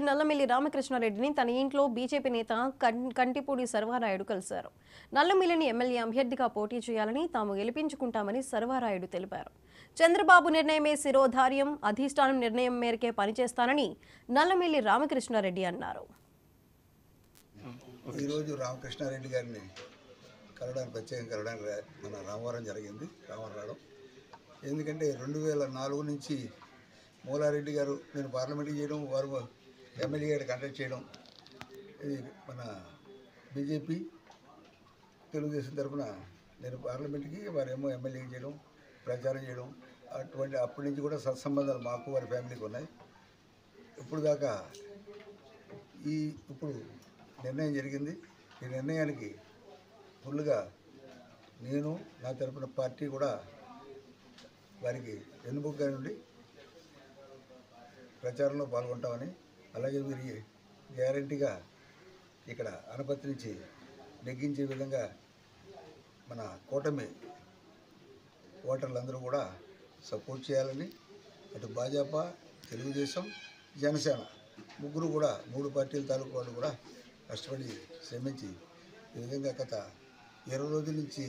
నల్లమిల్లి రామకృష్ణారెడ్డిని తన ఇంట్లో బీజేపీ నేత కంటిపూడి సర్వారాయుడు కలిశారు. నల్లమిల్లిని ఎమ్మెల్యే అభ్యర్థిగా పోటీ చేయాలని తాము గెలిపించుకుంటామని సర్వారాయుడు తెలిపారు. చంద్రబాబు నిర్ణయమే శిరోధార్యం, అధిష్టానం నిర్ణయం మేరకే పనిచేస్తానని నల్లమిల్లి రామకృష్ణారెడ్డి అన్నారు. ఈరోజు రామకృష్ణారెడ్డి గారిని ప్రత్యేకంగా కలవడానికి మన రామవరం జరిగింది. రామవరం రావడం ఎందుకంటే 2004 నుంచి మూలారెడ్డి గారు నేను పార్లమెంట్కి చేయడం, వారు ఎమ్మెల్యే గారు కంటెక్ట్ చేయడం, ఇది మన బీజేపీ తెలుగుదేశం తరఫున నేను పార్లమెంట్కి, వారేమో ఎమ్మెల్యేకి చేయడం, ప్రచారం చేయడం, అటువంటి అప్పటి నుంచి కూడా సత్సంబంధాలు మాకు వారి ఫ్యామిలీకి ఉన్నాయి. ఇప్పుడు దాకా ఇప్పుడు నిర్ణయం జరిగింది. ఈ నిర్ణయానికి ఫుల్గా నేను నా తరఫున పార్టీ కూడా వారికి వెన్నుముకగా నుండి ప్రచారంలో పాల్గొంటామని, అలాగే వీరికి గ్యారంటీగా ఇక్కడ అనపత్తి నుంచి నెగ్గించే విధంగా మన కూటమి ఓటర్లందరూ కూడా సపోర్ట్ చేయాలని, అటు భాజపా, తెలుగుదేశం, జనసేన ముగ్గురు కూడా 3 పార్టీల తాలూకు వాళ్ళు కూడా కష్టపడి శ్రమించి ఈ విధంగా గత 20 రోజుల నుంచి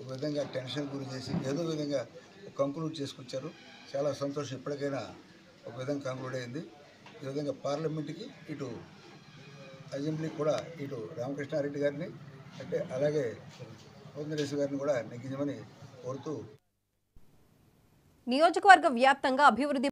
ఒక విధంగా టెన్షన్ గురి చేసి ఏదో విధంగా కంక్లూడ్ చేసుకొచ్చారు. చాలా సంతోషం. ఇప్పటికైనా ఒక విధంగా కంక్లూడ్ అయింది. ఈ విధంగా పార్లమెంట్కి, ఇటు అసెంబ్లీకి కూడా ఇటు రామకృష్ణారెడ్డి గారిని అంటే అలాగే పొందరేశ్వరి గారిని కూడా నెగ్గించమని కోరుతూ నియోజకవర్గ వ్యాప్తంగా అభివృద్ధి